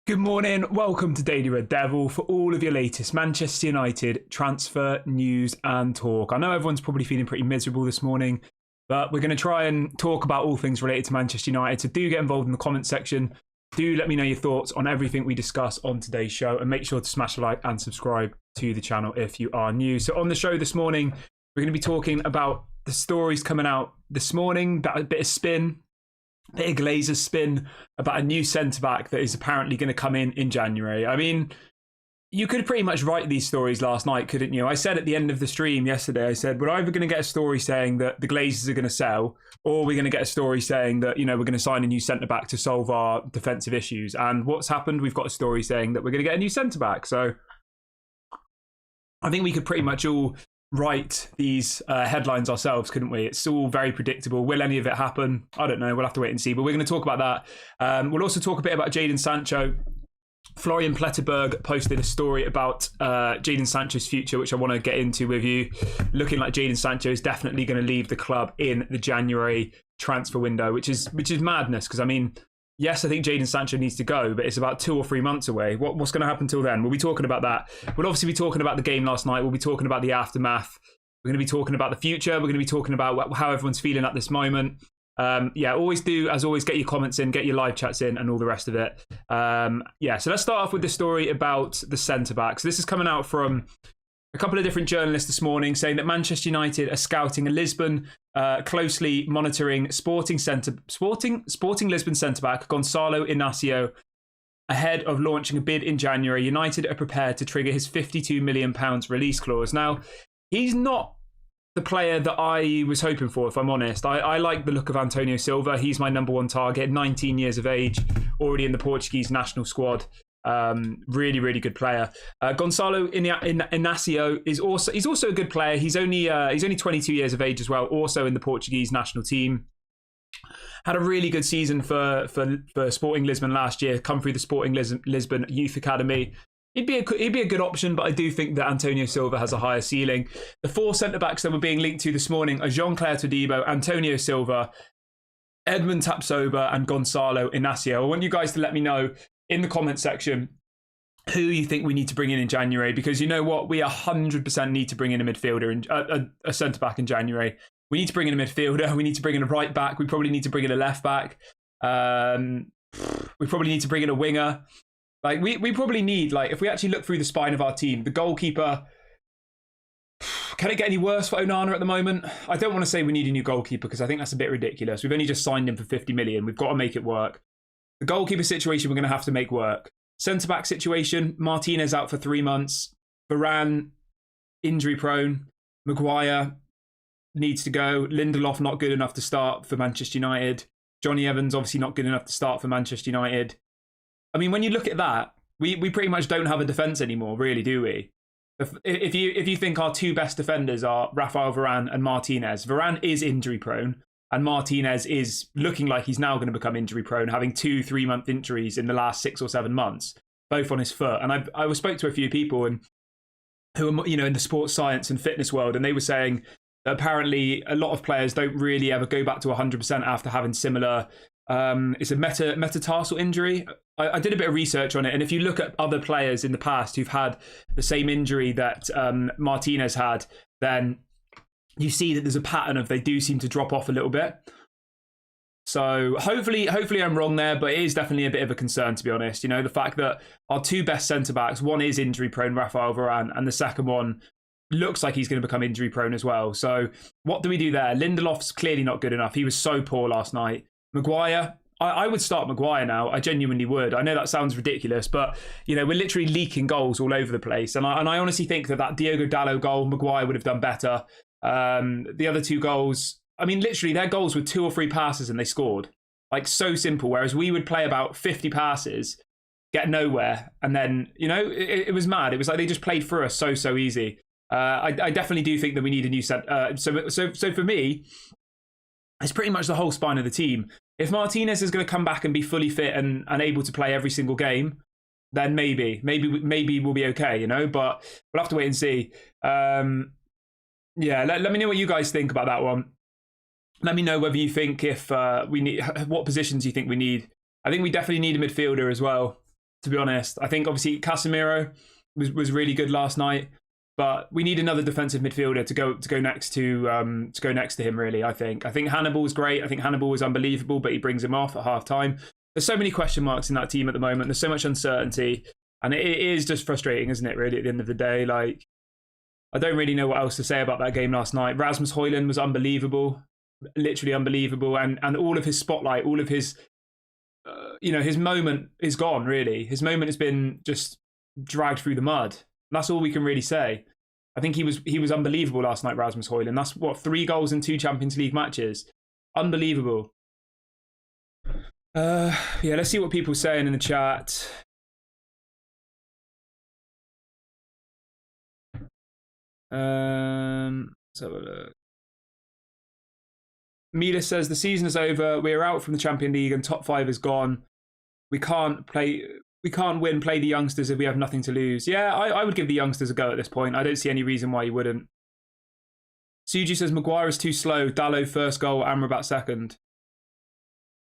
Good morning, welcome to Daily Red Devil for all of your latest Manchester United transfer news and talk. I know everyone's probably feeling pretty miserable this morning, but we're going to try and talk about all things related to Manchester United. So do get involved in the comment section. Do let me know your thoughts on everything we discuss on today's show, and make sure to smash a like and subscribe to the channel if you are new. So on the show this morning, we're going to be talking about the stories coming out this morning, that a bit of spin, bit of Glazer's spin about a new centre-back that is apparently going to come in January. I mean, you could pretty much write these stories last night, couldn't you? I said at the end of the stream yesterday, I said, we're either going to get a story saying that the Glazers are going to sell, or we're going to get a story saying that, you know, we're going to sign a new centre-back to solve our defensive issues. And what's happened? We've got a story saying that we're going to get a new centre-back. So I think we could pretty much all write these headlines ourselves, couldn't we? It's all very predictable. Will any of it happen? I don't know. We'll have to wait and see. But we're going to talk about that. We'll also talk a bit about Jadon Sancho. Florian Pletterberg posted a story about Jadon Sancho's future, which I want to get into with you. Looking like Jadon Sancho is definitely going to leave the club in the January transfer window, which is madness. Because I mean, yes, I think Jadon Sancho needs to go, but it's about 2 or 3 months away. What's going to happen till then? We'll be talking about that. We'll obviously be talking about the game last night. We'll be talking about the aftermath. We're going to be talking about the future. We're going to be talking about how everyone's feeling at this moment. Always do, as always, get your comments in, get your live chats in, and all the rest of it. So let's start off with the story about the centre-back. So this is coming out from a couple of different journalists this morning saying that Manchester United are scouting a Lisbon, closely monitoring Sporting Lisbon centre-back Gonçalo Inácio ahead of launching a bid in January. United are prepared to trigger his £52 million release clause. Now, he's not the player that I was hoping for, if I'm honest. I like the look of Antonio Silva. He's my number one target, 19 years of age, already in the Portuguese national squad. Really, really good player. Gonçalo Inácio is also a good player. He's only 22 years of age as well, also in the Portuguese national team. Had a really good season for Sporting Lisbon last year. Come through the Sporting Lisbon Youth Academy. He'd be a good option, but I do think that Antonio Silva has a higher ceiling. The 4 centre-backs that were being linked to this morning are Jean-Claire Todibo, Antonio Silva, Edmund Tapsoba, and Gonçalo Inácio. I want you guys to let me know in the comment section who you think we need to bring in January, because you know what? We 100% need to bring in a midfielder, and a centre-back in January. We need to bring in a midfielder. We need to bring in a right back. We probably need to bring in a left back. We probably need to bring in a winger. Like we probably need, like, if we actually look through the spine of our team, the goalkeeper, can it get any worse for Onana at the moment? I don't want to say we need a new goalkeeper because I think that's a bit ridiculous. We've only just signed him for 50 million. We've got to make it work. The goalkeeper situation, we're going to have to make work. Centre-back situation, Martinez out for 3 months. Varane, injury prone. Maguire needs to go. Lindelof not good enough to start for Manchester United. Johnny Evans obviously not good enough to start for Manchester United. I mean, when you look at that, we pretty much don't have a defence anymore, really, do we? If you think our 2 best defenders are Rafael Varane and Martinez, Varane is injury prone, and Martinez is looking like he's now going to become injury prone, having 2-3 month injuries in the last 6 or 7 months, both on his foot. And I spoke to a few people who are, you know, in the sports science and fitness world, and they were saying that apparently a lot of players don't really ever go back to 100% after having similar. It's a metatarsal injury. I did a bit of research on it, and if you look at other players in the past who've had the same injury that Martinez had, then you see that there's a pattern of they do seem to drop off a little bit. So hopefully I'm wrong there, but it is definitely a bit of a concern, to be honest. You know, the fact that our 2 best centre-backs, one is injury prone, Rafael Varane, and the second one looks like he's going to become injury prone as well. So what do we do there? Lindelof's clearly not good enough. He was so poor last night. Maguire, I would start Maguire now. I genuinely would. I know that sounds ridiculous, but you know, we're literally leaking goals all over the place. And I honestly think that Diogo Dalot goal, Maguire would have done better. The other 2 goals, I mean, literally their goals were 2 or 3 passes and they scored. Like, so simple. Whereas we would play about 50 passes, get nowhere. And then, you know, it was mad. It was like they just played through us so easy. I definitely do think that we need a new set. So for me, it's pretty much the whole spine of the team. If Martinez is going to come back and be fully fit and able to play every single game, then maybe we'll be okay, you know. But we'll have to wait and see. Let me know what you guys think about that one. Let me know whether you think if we need, what positions you think we need. I think we definitely need a midfielder as well. to be honest. I think obviously Casemiro was really good last night, but we need another defensive midfielder to go next to him. Really, I think Hannibal was great. I think Hannibal was unbelievable, but he brings him off at half time. There's so many question marks in that team at the moment. There's so much uncertainty, and it is just frustrating, isn't it? Really, at the end of the day, like I don't really know what else to say about that game last night. Rasmus Højlund was unbelievable, literally unbelievable, and all of his spotlight, all of his his moment is gone. Really, his moment has been just dragged through the mud. That's all we can really say. I think he was unbelievable last night, Rasmus Højlund. That's what, 3 goals in 2 Champions League matches. Unbelievable. Yeah, let's see what people are saying in the chat. Let's have a look. Mila says the season is over. We are out from the Champions League and top 5 is gone. We can't win, play the youngsters if we have nothing to lose. Yeah, I would give the youngsters a go at this point. I don't see any reason why you wouldn't. Suji says Maguire is too slow. Dalot first goal, Amrabat second.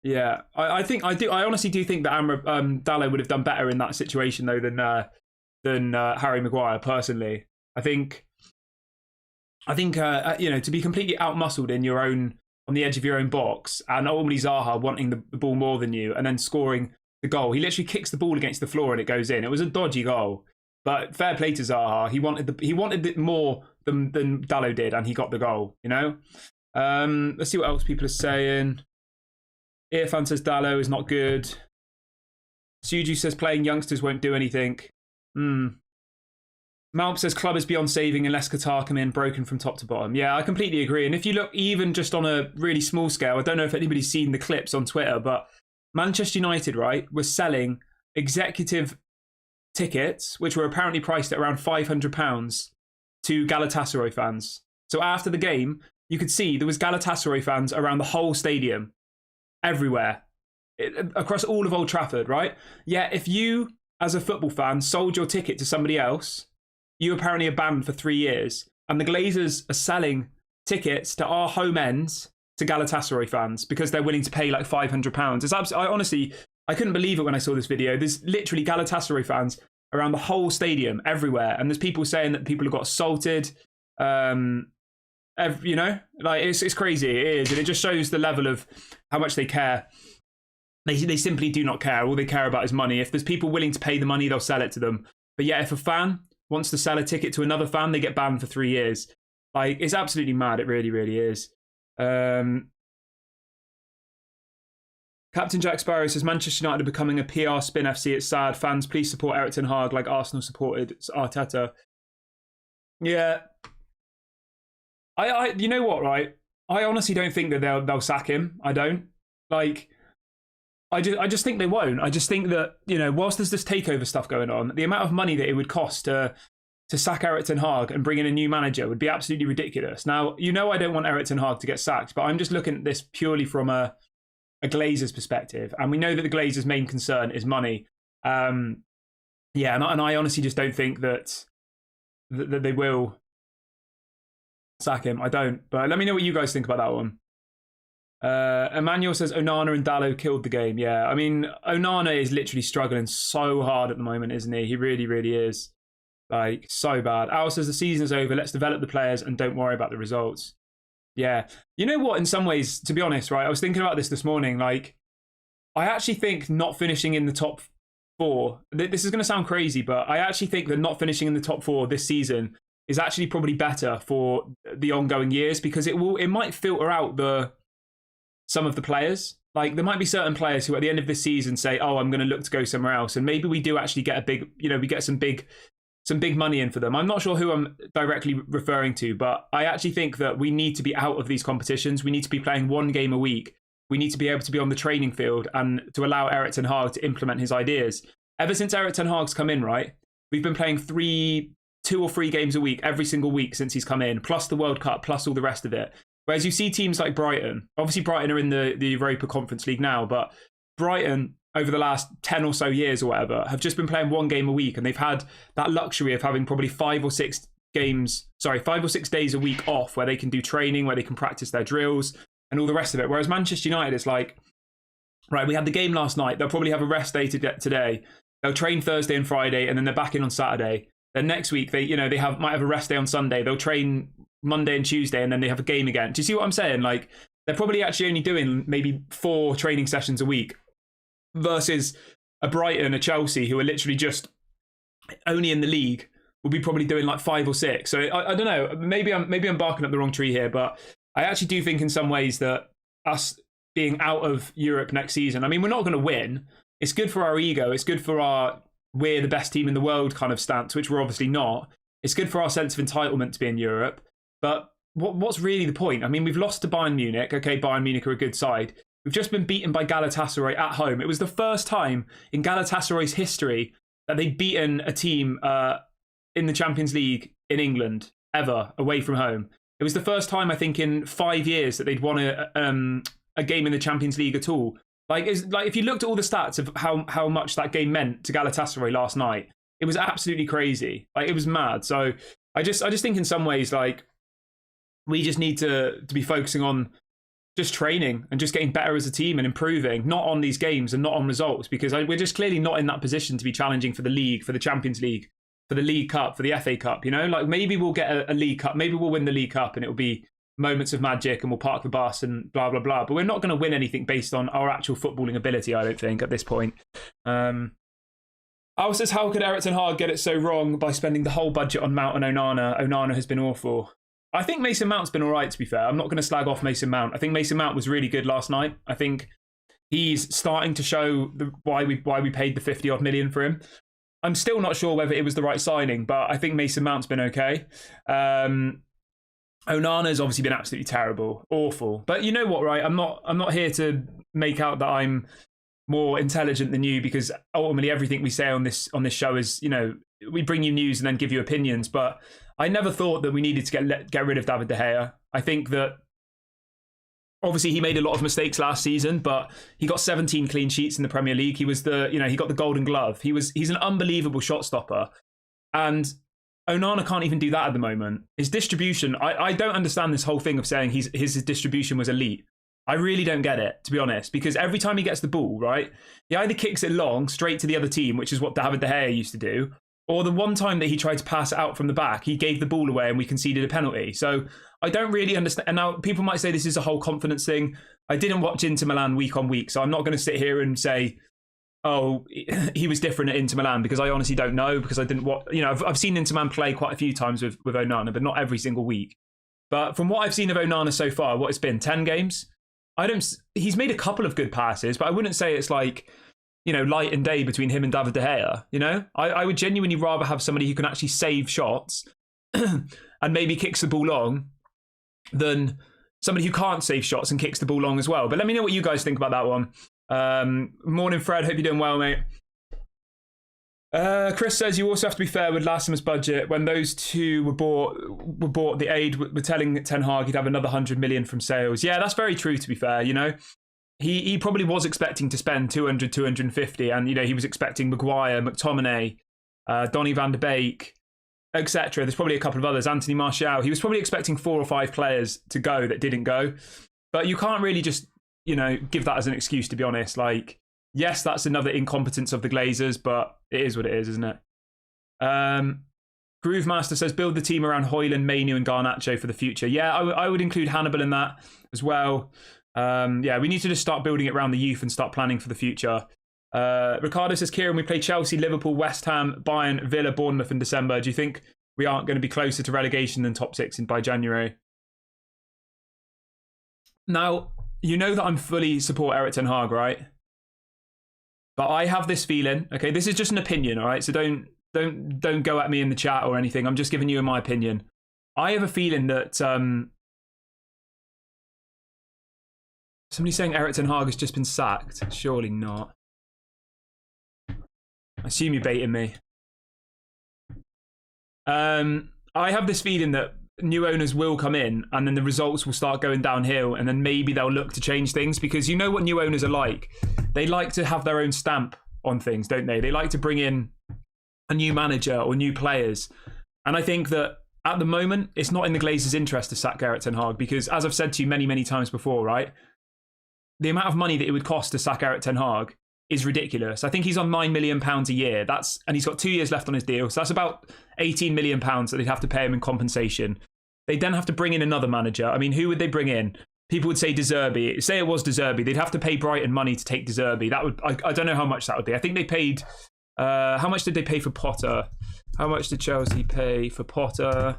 Yeah, I honestly do think that Dalot would have done better in that situation though than Harry Maguire personally. I think to be completely outmuscled on the edge of your own box, and only Zaha wanting the ball more than you, and then scoring the goal. He literally kicks the ball against the floor and it goes in. It was a dodgy goal, but fair play to Zaha. He wanted it more than Dalot did, and he got the goal. Let's see what else people are saying. Irfan says Dalot is not good. Suju says playing youngsters won't do anything. Malp says club is beyond saving unless Qatar come in broken from top to bottom. Yeah, I completely agree. And if you look even just on a really small scale, I don't know if anybody's seen the clips on Twitter, but Manchester United, right, were selling executive tickets, which were apparently priced at around £500 to Galatasaray fans. So after the game, you could see there was Galatasaray fans around the whole stadium, everywhere, across all of Old Trafford, right? Yeah, if you, as a football fan, sold your ticket to somebody else, you apparently are banned for 3 years. And the Glazers are selling tickets to our home ends to Galatasaray fans because they're willing to pay like £500. It's honestly, I couldn't believe it when I saw this video. There's literally Galatasaray fans around the whole stadium, everywhere. And there's people saying that people have got assaulted. It's crazy. It is. And it just shows the level of how much they care. They simply do not care. All they care about is money. If there's people willing to pay the money, they'll sell it to them. But yeah, if a fan wants to sell a ticket to another fan, they get banned for 3 years. Like, it's absolutely mad. It really, really is. Captain Jack Sparrow says Manchester United are becoming a PR spin FC. It's sad. Fans, please support Erik ten Hag like Arsenal supported Arteta. Yeah. I you know what, right? I honestly don't think that they'll sack him. I don't. Like, I just think they won't. I just think that, whilst there's this takeover stuff going on, the amount of money that it would cost to sack Erik ten Hag and bring in a new manager would be absolutely ridiculous. Now, I don't want Erik ten Hag to get sacked, but I'm just looking at this purely from a Glazers perspective. And we know that the Glazers' main concern is money. And I honestly just don't think that they will sack him. I don't. But let me know what you guys think about that one. Emmanuel says Onana and Dalot killed the game. Yeah, I mean, Onana is literally struggling so hard at the moment, isn't he? He really, really is. Like, so bad. Al says the season's over. Let's develop the players and don't worry about the results. Yeah. You know what? In some ways, to be honest, right? I was thinking about this morning. Like, I actually think not finishing in the top 4, this is going to sound crazy, but I actually think that not finishing in the top 4 this season is actually probably better for the ongoing years, because it might filter out some of the players. Like, there might be certain players who at the end of this season say, oh, I'm going to look to go somewhere else. And maybe we do actually get we get some big money in for them. I'm not sure who I'm directly referring to, but I actually think that we need to be out of these competitions. We need to be playing 1 game a week. We need to be able to be on the training field and to allow Erik ten Hag to implement his ideas. Ever since Erik ten Hag's come in, right, we've been playing 2 or 3 games a week, every single week since he's come in, plus the World Cup, plus all the rest of it. Whereas you see teams like Brighton, obviously Brighton are in the Europa Conference League now, but Brighton over the last 10 or so years or whatever have just been playing 1 game a week, and they've had that luxury of having probably 5 or 6 days a week off where they can do training, where they can practice their drills and all the rest of it. Whereas Manchester United is like, right, we had the game last night, they'll probably have a rest day today, They'll train Thursday and Friday, and then they're back in on Saturday. Then next week they might have a rest day on Sunday. They'll train Monday and Tuesday, and then they have a game again. Do you see what I'm saying? Like, they're probably actually only doing maybe 4 training sessions a week versus a Brighton, a Chelsea, who are literally just only in the league, will be probably doing like 5 or 6. So I don't know. Maybe I'm barking up the wrong tree here, but I actually do think in some ways that us being out of Europe next season, I mean, we're not going to win. It's good for our ego. It's good for our we're the best team in the world kind of stance, which we're obviously not. It's good for our sense of entitlement to be in Europe. But what's really the point? I mean, we've lost to Bayern Munich. Okay, Bayern Munich are a good side. We've just been beaten by Galatasaray at home. It was the first time in Galatasaray's history that they'd beaten a team in the Champions League in England ever away from home. It was the first time, I think, in 5 years that they'd won a game in the Champions League at all. Like if you looked at all the stats of how much that game meant to Galatasaray last night, it was absolutely crazy. Like, it was mad. So I just think in some ways, like, we just need to be focusing on just training and just getting better as a team and improving, not on these games and not on results, because we're just clearly not in that position to be challenging for the league, for the Champions League, for the League Cup, for the FA Cup. You know, like, maybe we'll get a League Cup, maybe we'll win the League Cup, and it'll be moments of magic and we'll park the bus and blah blah blah, but we're not going to win anything based on our actual footballing ability, I don't think, at this point. Al says, how could Erik ten Hag get it so wrong by spending the whole budget on Mount and Onana? Onana has been awful. I think Mason Mount's been all right, to be fair. I'm not going to slag off Mason Mount. I think Mason Mount was really good last night. I think he's starting to show why we paid the 50 odd million for him. I'm still not sure whether it was the right signing, but I think Mason Mount's been okay. Onana's obviously been absolutely terrible, awful. But you know what, right? I'm not here to make out that I'm more intelligent than you, because ultimately everything we say on this show is, you know, we bring you news and then give you opinions. But I never thought that we needed to get rid of David De Gea. I think that obviously he made a lot of mistakes last season, but he got 17 clean sheets in the Premier League. He was he got the Golden Glove. He's an unbelievable shot stopper, and Onana can't even do that at the moment. His distribution, I don't understand this whole thing of saying his distribution was elite. I really don't get it, to be honest, because every time he gets the ball, right, he either kicks it long straight to the other team, which is what David De Gea used to do, or the one time that he tried to pass it out from the back, he gave the ball away and we conceded a penalty. So I don't really understand. And now people might say this is a whole confidence thing. I didn't watch Inter Milan week on week, so I'm not going to sit here and say, oh, he was different at Inter Milan, because I honestly don't know, because I didn't watch. You know, I've seen Inter Milan play quite a few times with Onana, but not every single week. But from what I've seen of Onana so far, what it's been, 10 games? He's made a couple of good passes, but I wouldn't say it's like, you know, light and day between him and David De Gea. You know, I would genuinely rather have somebody who can actually save shots and maybe kicks the ball long than somebody who can't save shots and kicks the ball long as well. But let me know what you guys think about that one. Morning, Fred. Hope you're doing well, mate. Chris says, you also have to be fair with last summer's budget. When those two were bought, the aid were telling Ten Hag he'd have another 100 million from sales. Yeah, that's very true, to be fair. You know, he probably was expecting to spend 200, 250, and you know, he was expecting Maguire, McTominay, Donny van de Beek, etc. There's probably a couple of others, Anthony Martial. He was probably expecting 4 or 5 players to go that didn't go. But you can't really just, you know, give that as an excuse, to be honest. Like, yes, that's another incompetence of the Glazers, but it is what it is, isn't it? Groove Master says, build the team around Højlund, Mainu and Garnacho for the future. Yeah, I would include Hannibal in that as well. Yeah, we need to just start building it around the youth and start planning for the future. Ricardo says, Kieran, we play Chelsea, Liverpool, West Ham, Bayern, Villa, Bournemouth in December. Do you think we aren't going to be closer to relegation than top 6 by January? Now, you know that I'm fully support Erik ten Hag, right? But I have this feeling, okay, this is just an opinion, all right? So don't go at me in the chat or anything. I'm just giving you my opinion. I have a feeling that somebody's saying Erik ten Hag has just been sacked. Surely not. I assume you're baiting me. I have this feeling that new owners will come in and then the results will start going downhill, and then maybe they'll look to change things, because you know what new owners are like. They like to have their own stamp on things, don't they? They like to bring in a new manager or new players. And I think that at the moment, it's not in the Glazers' interest to sack Erik ten Hag, because as I've said to you many, many times before, right? The amount of money that it would cost to sack Erik ten Hag is ridiculous. I think he's on £9 million a year. And he's got 2 years left on his deal. So that's about £18 million that they'd have to pay him in compensation. They'd then have to bring in another manager. I mean, who would they bring in? People would say De Zerbi. Say it was De Zerbi. They'd have to pay Brighton money to take De Zerbi. That would, I don't know how much that would be. I think they paid, how much did they pay for Potter? How much did Chelsea pay for Potter?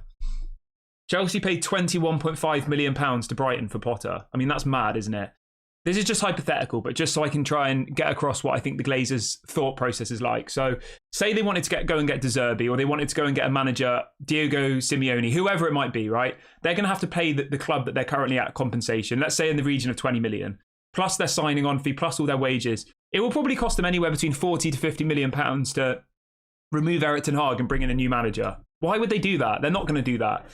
Chelsea paid £21.5 million to Brighton for Potter. I mean, that's mad, isn't it? This is just hypothetical, but just so I can try and get across what I think the Glazers' thought process is like. So, say they wanted to go and get De Zerbi, or they wanted to go and get a manager, Diego Simeone, whoever it might be, right? They're going to have to pay the club that they're currently at compensation, let's say in the region of 20 million, plus their signing on fee, plus all their wages. It will probably cost them anywhere between 40 to 50 million pounds to remove Erik ten Hag and bring in a new manager. Why would they do that? They're not going to do that.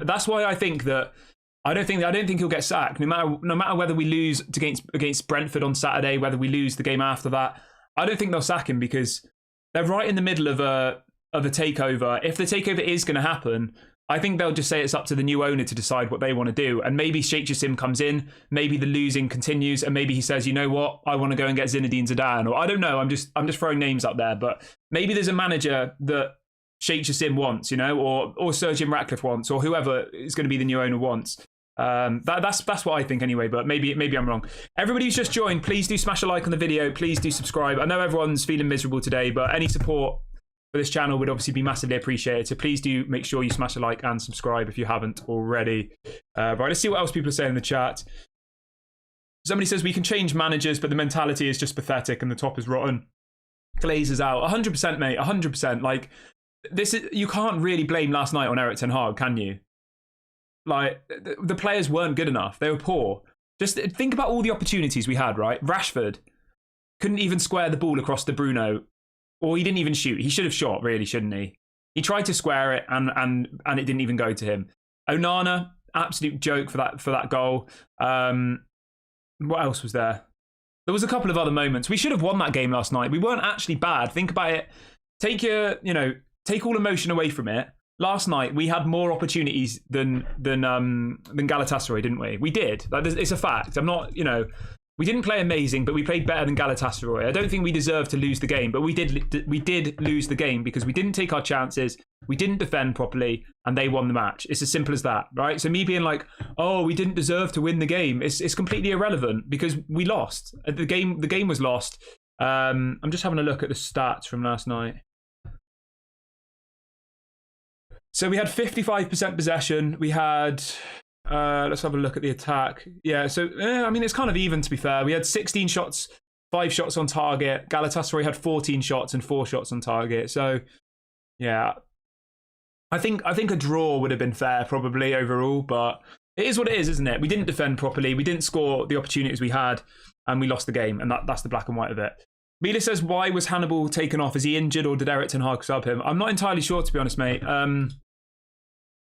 That's why I think that I don't think he'll get sacked. No matter whether we lose against Brentford on Saturday, whether we lose the game after that, I don't think they'll sack him because they're right in the middle of a takeover. If the takeover is going to happen, I think they'll just say it's up to the new owner to decide what they want to do. And maybe Sheikh Jassim comes in, maybe the losing continues, and maybe he says, you know what, I want to go and get Zinedine Zidane, or I don't know. I'm just throwing names up there, but maybe there's a manager that Sheikh Jassim wants, you know, or Sir Jim Ratcliffe wants, or whoever is going to be the new owner wants. That's what I think anyway, but maybe I'm wrong. Everybody who's just joined, please do smash a like on the video. Please do subscribe. I know everyone's feeling miserable today, but any support for this channel would obviously be massively appreciated. So please do make sure you smash a like and subscribe if you haven't already. Right, let's see what else people are saying in the chat. Somebody says we can change managers, but the mentality is just pathetic and the top is rotten. Glazers out. 100%, mate. 100%. Like, you can't really blame last night on Erik ten Hag, can you? Like, the players weren't good enough. They were poor. Just think about all the opportunities we had, right? Rashford couldn't even square the ball across to Bruno, or he didn't even shoot. He should have shot, really, shouldn't he? He tried to square it, and it didn't even go to him. Onana, absolute joke for that goal. What else was there? There was a couple of other moments. We should have won that game last night. We weren't actually bad. Think about it. Take all emotion away from it. Last night we had more opportunities than Galatasaray, didn't we? We did. It's a fact. I'm not, we didn't play amazing, but we played better than Galatasaray. I don't think we deserved to lose the game, but we did lose the game because we didn't take our chances, we didn't defend properly, and they won the match. It's as simple as that, right? So me being like, oh, we didn't deserve to win the game, it's completely irrelevant because we lost. The game was lost. I'm just having a look at the stats from last night. So we had 55% possession. We had, let's have a look at the attack. Yeah, so, I mean, it's kind of even, to be fair. We had 16 shots, 5 shots on target. Galatasaray had 14 shots and 4 shots on target. So, yeah. I think a draw would have been fair, probably, overall. But it is what it is, isn't it? We didn't defend properly. We didn't score the opportunities we had. And we lost the game. And that's the black and white of it. Mila says, why was Hannibal taken off? Is he injured or did Erik ten Hag sub him? I'm not entirely sure, to be honest, mate.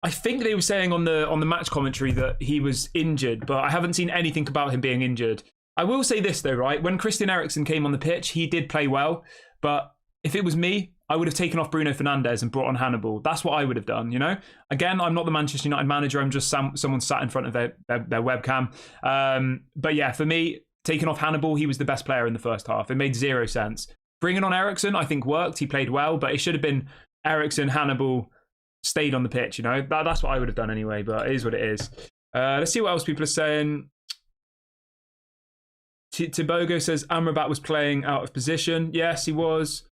I think they were saying on the match commentary that he was injured, but I haven't seen anything about him being injured. I will say this, though, right? When Christian Eriksen came on the pitch, he did play well. But if it was me, I would have taken off Bruno Fernandes and brought on Hannibal. That's what I would have done, Again, I'm not the Manchester United manager. I'm just someone sat in front of their webcam. But yeah, for me, taking off Hannibal, he was the best player in the first half. It made 0 sense. Bringing on Eriksen, I think worked. He played well, but it should have been Eriksen, Hannibal, stayed on the pitch, That's what I would have done anyway, but it is what it is. Let's see what else people are saying. Tibogo says Amrabat was playing out of position. Yes, he was.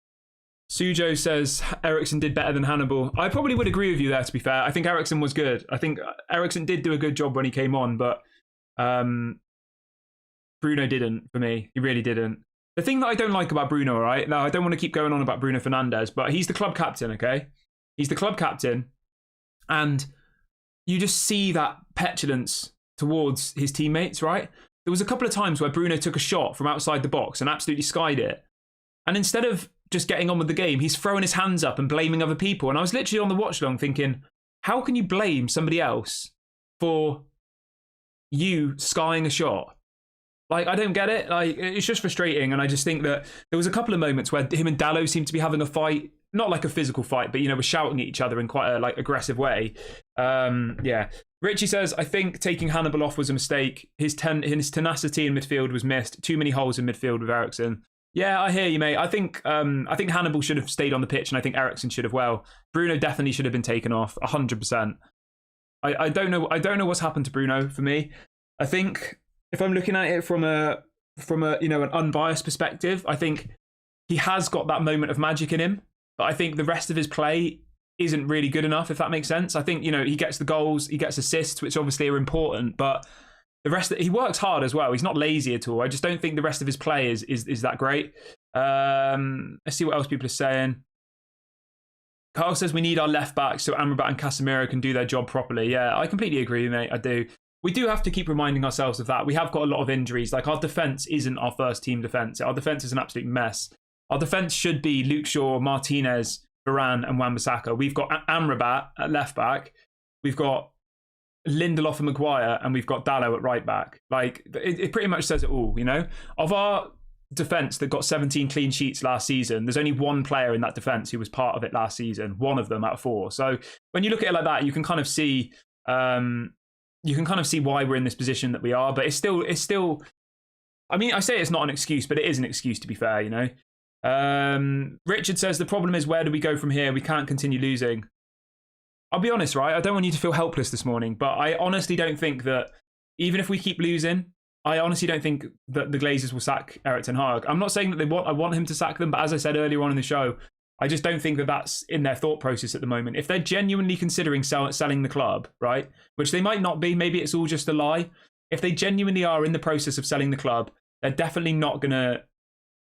Sujo says Eriksen did better than Hannibal. I probably would agree with you there, to be fair. I think Eriksen was good. I think Eriksen did do a good job when he came on, but Bruno didn't, for me. He really didn't. The thing that I don't like about Bruno, right? Now, I don't want to keep going on about Bruno Fernandes, but he's the club captain, okay? He's the club captain, and you just see that petulance towards his teammates, right? There was a couple of times where Bruno took a shot from outside the box and absolutely skied it. And instead of just getting on with the game, he's throwing his hands up and blaming other people. And I was literally on the watch long thinking, how can you blame somebody else for you skying a shot? Like, I don't get it. Like, it's just frustrating. And I just think that there was a couple of moments where him and Dallo seemed to be having a fight. Not like a physical fight, but, we're shouting at each other in quite a aggressive way. Yeah. Richie says, I think taking Hannibal off was a mistake. His tenacity in midfield was missed. Too many holes in midfield with Eriksen. Yeah, I hear you, mate. I think Hannibal should have stayed on the pitch, and I think Eriksen should have well. Bruno definitely should have been taken off, 100%. I don't know. I don't know what's happened to Bruno. For me, I think if I'm looking at it from a an unbiased perspective, I think he has got that moment of magic in him, but I think the rest of his play isn't really good enough. If that makes sense, I think he gets the goals, he gets assists, which obviously are important, but the rest he works hard as well. He's not lazy at all. I just don't think the rest of his play is that great. Let's see what else people are saying. Carl says we need our left backs so Amrabat and Casemiro can do their job properly. Yeah, I completely agree, mate. I do. We do have to keep reminding ourselves of that. We have got a lot of injuries. Like, our defence isn't our first team defence. Our defence is an absolute mess. Our defence should be Luke Shaw, Martinez, Varane and Wan-Bissaka. We've got Amrabat at left back. We've got Lindelof and Maguire, and we've got Dalot at right back. Like, it pretty much says it all, Of our defence that got 17 clean sheets last season, there's only one player in that defence who was part of it last season. One of them out of four. So when you look at it like that, you can kind of see why we're in this position that we are. But it's still. I mean, I say it's not an excuse, but it is an excuse, to be fair. Richard says the problem is, where do we go from here? We can't continue losing. I'll be honest, right? I don't want you to feel helpless this morning, but I honestly don't think that even if we keep losing, I honestly don't think that the Glazers will sack Erik ten Hag. I'm not saying that I want him to sack them, but as I said earlier on in the show, I just don't think that that's in their thought process at the moment. If they're genuinely considering selling the club, right, which they might not be, maybe it's all just a lie. If they genuinely are in the process of selling the club, they're definitely not going to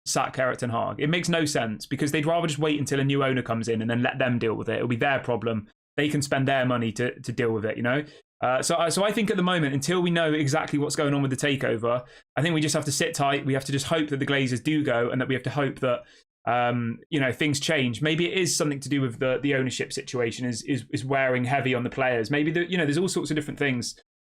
sack Erik ten Hag. It makes no sense because they'd rather just wait until a new owner comes in and then let them deal with it. It'll be their problem. They can spend their money to deal with it, So I think at the moment, until we know exactly what's going on with the takeover, I think we just have to sit tight. We have to just hope that the Glazers do go, and that we have to hope that things change. Maybe it is something to do with the ownership situation is wearing heavy on the players. Maybe there's all sorts of different things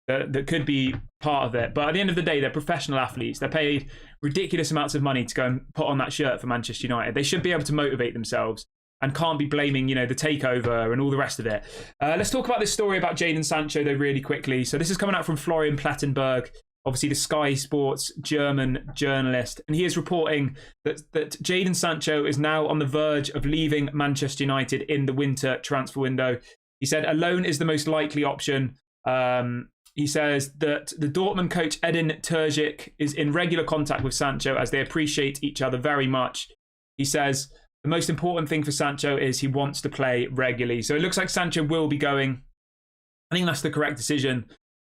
that could be part of it. But at the end of the day, they're professional athletes. They're paid ridiculous amounts of money to go and put on that shirt for Manchester United. They should be able to motivate themselves and can't be blaming, the takeover and all the rest of it. Let's talk about this story about Jadon Sancho, though, really quickly. So this is coming out from Florian Plettenberg, obviously the Sky Sports German journalist. And he is reporting that Jadon Sancho is now on the verge of leaving Manchester United in the winter transfer window. He said a loan is the most likely option. He says that the Dortmund coach Edin Terzic is in regular contact with Sancho as they appreciate each other very much. He says the most important thing for Sancho is he wants to play regularly. So it looks like Sancho will be going. I think that's the correct decision.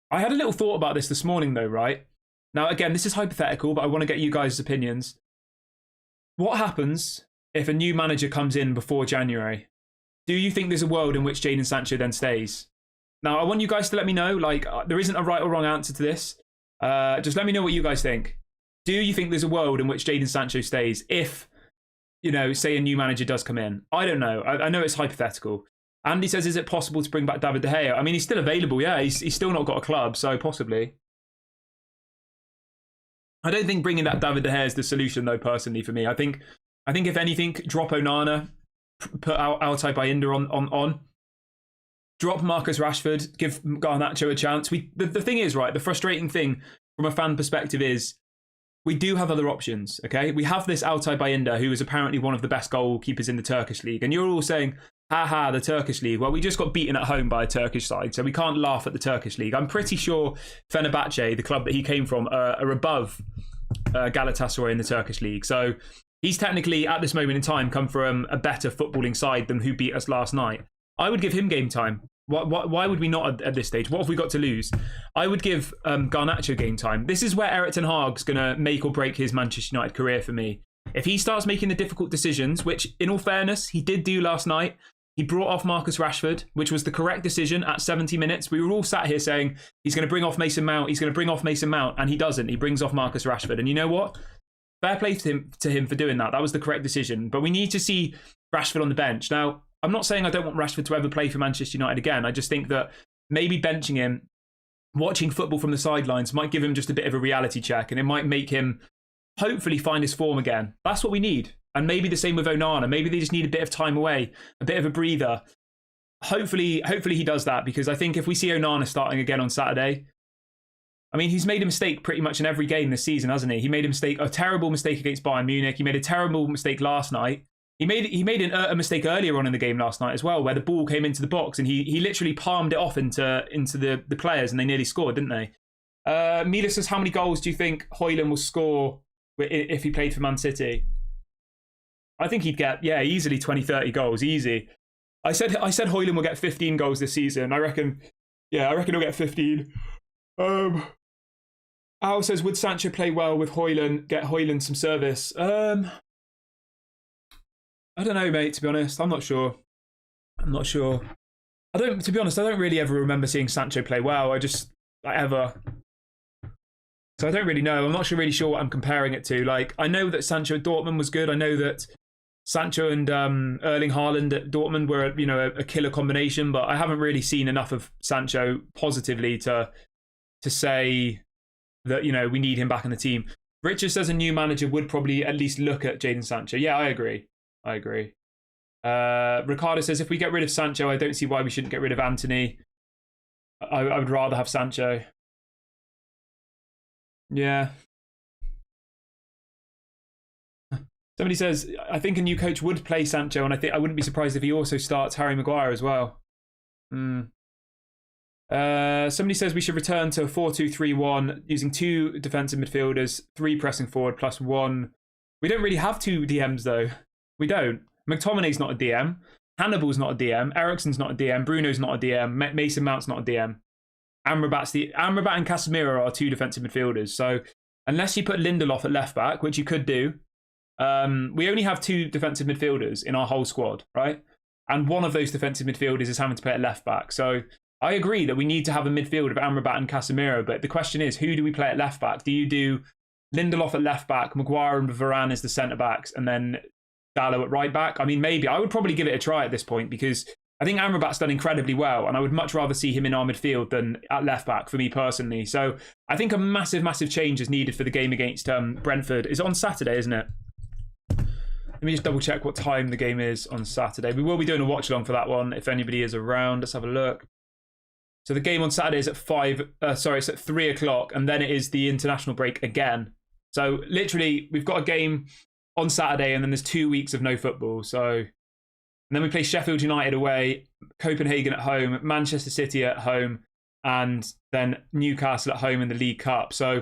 I had a little thought about this morning, though, right? Now, again, this is hypothetical, but I want to get you guys' opinions. What happens if a new manager comes in before January? Do you think there's a world in which Jadon Sancho then stays? Now, I want you guys to let me know. There isn't a right or wrong answer to this. Just let me know what you guys think. Do you think there's a world in which Jadon Sancho stays if, say a new manager does come in? I don't know. I know it's hypothetical. Andy says, is it possible to bring back David De Gea? I mean, he's still available. Yeah, he's still not got a club, so possibly. I don't think bringing that David De Gea is the solution, though, personally, for me. I think if anything, drop Onana, put Altay Bayindir on. Drop Marcus Rashford, give Garnacho a chance. The thing is, right, the frustrating thing from a fan perspective is we do have other options, okay? We have this Altay Bayindir, who is apparently one of the best goalkeepers in the Turkish league. And you're all saying, haha, the Turkish league. Well, we just got beaten at home by a Turkish side, so we can't laugh at the Turkish league. I'm pretty sure Fenerbahce, the club that he came from, are above Galatasaray in the Turkish league. So he's technically, at this moment in time, come from a better footballing side than who beat us last night. I would give him game time. Why would we not at this stage? What have we got to lose? I would give Garnacho game time. This is where Erik ten Hag's going to make or break his Manchester United career for me. If he starts making the difficult decisions, which in all fairness, he did do last night, he brought off Marcus Rashford, which was the correct decision at 70 minutes. We were all sat here saying, he's going to bring off Mason Mount, and he doesn't. He brings off Marcus Rashford. And you know what? Fair play to him for doing that. That was the correct decision. But we need to see Rashford on the bench. Now, I'm not saying I don't want Rashford to ever play for Manchester United again. I just think that maybe benching him, watching football from the sidelines, might give him just a bit of a reality check, and it might make him hopefully find his form again. That's what we need. And maybe the same with Onana. Maybe they just need a bit of time away, a bit of a breather. Hopefully he does that, because I think if we see Onana starting again on Saturday, I mean, he's made a mistake pretty much in every game this season, hasn't he? He made a terrible mistake against Bayern Munich. He made a terrible mistake last night. He made a mistake earlier on in the game last night as well, where the ball came into the box and he literally palmed it off into the players and they nearly scored, didn't they? Mila says, how many goals do you think Højlund will score if he played for Man City? I think he'd get, easily 20, 30 goals, easy. I said Højlund will get 15 goals this season. I reckon he'll get 15. Al says, would Sancho play well with Højlund, get Højlund some service? I don't know, mate, to be honest. I'm not sure. To be honest, I don't really ever remember seeing Sancho play well. Ever. So I don't really know. I'm not really sure what I'm comparing it to. Like, I know that Sancho at Dortmund was good. I know that Sancho and Erling Haaland at Dortmund were, a killer combination, but I haven't really seen enough of Sancho positively to say that, we need him back in the team. Richard says a new manager would probably at least look at Jadon Sancho. Yeah, I agree. Ricardo says, if we get rid of Sancho, I don't see why we shouldn't get rid of Anthony. I would rather have Sancho. Yeah. Somebody says, I think a new coach would play Sancho, and I wouldn't be surprised if he also starts Harry Maguire as well. Somebody says we should return to a 4-2-3-1 using 2 defensive midfielders, 3 pressing forward plus 1. We don't really have 2 DMs though. We don't. McTominay's not a DM. Hannibal's not a DM. Eriksen's not a DM. Bruno's not a DM. Mason Mount's not a DM. Amrabat and Casemiro are 2 defensive midfielders. So unless you put Lindelof at left back, which you could do, we only have 2 defensive midfielders in our whole squad, right? And one of those defensive midfielders is having to play at left back. So I agree that we need to have a midfield of Amrabat and Casemiro, but the question is, who do we play at left back? Do you do Lindelof at left back, Maguire and Varane as the centre backs, and then Dalot at right back? I mean, maybe. I would probably give it a try at this point because I think Amrabat's done incredibly well, and I would much rather see him in our midfield than at left back for me personally. So I think a massive, massive change is needed for the game against Brentford. It's on Saturday, isn't it? Let me just double check what time the game is on Saturday. We will be doing a watch along for that one if anybody is around. Let's have a look. So the game on Saturday is at it's at 3 o'clock, and then it is the international break again. So literally, we've got a game on Saturday, and then there's 2 weeks of no football. So, and then we play Sheffield United away, Copenhagen at home, Manchester City at home, and then Newcastle at home in the League Cup. So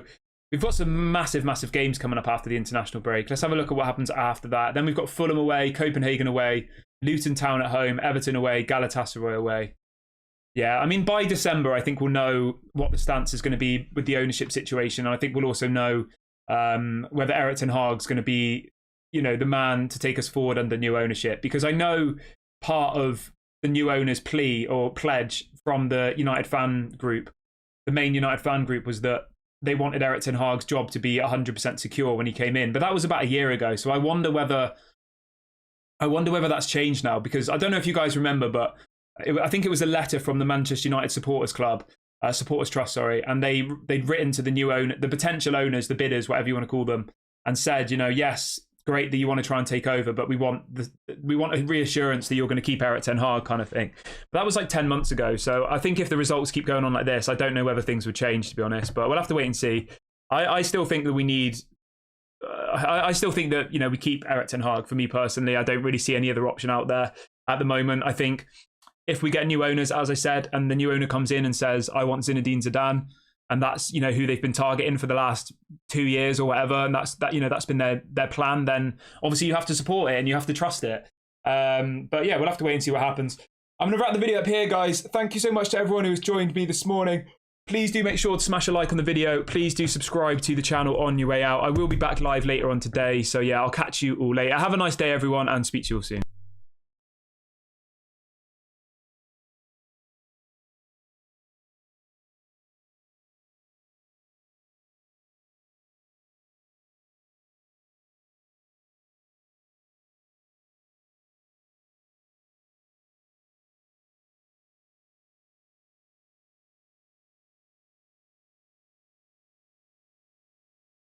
we've got some massive, massive games coming up after the international break. Let's have a look at what happens after that. Then we've got Fulham away, Copenhagen away, Luton Town at home, Everton away, Galatasaray away. Yeah, I mean, by December, I think we'll know what the stance is going to be with the ownership situation. And I think we'll also know whether Erik ten Hag's going to be, the man to take us forward under new ownership. Because I know part of the new owner's plea or pledge from the United fan group, the main United fan group, was that they wanted Erik ten Hag's job to be 100% secure when he came in. But that was about a year ago. So I wonder whether that's changed now, because I don't know if you guys remember, but I think it was a letter from the Manchester United Supporters Club, Supporters Trust, and they'd written to the new owner, the potential owners, the bidders, whatever you want to call them, and said, yes, great that you want to try and take over, but we want a reassurance that you're going to keep Erik ten Hag, kind of thing. But that was like 10 months ago. So I think if the results keep going on like this, I don't know whether things would change, to be honest. But we'll have to wait and see. I still think that we need. I still think that we keep Erik ten Hag. For me personally, I don't really see any other option out there at the moment. I think if we get new owners, as I said, and the new owner comes in and says, I want Zinedine Zidane, and that's, who they've been targeting for the last 2 years or whatever, and that's been their plan, then obviously you have to support it and you have to trust it. But yeah, we'll have to wait and see what happens. I'm going to wrap the video up here, guys. Thank you so much to everyone who has joined me this morning. Please do make sure to smash a like on the video. Please do subscribe to the channel on your way out. I will be back live later on today. So yeah, I'll catch you all later. Have a nice day, everyone, and speak to you all soon.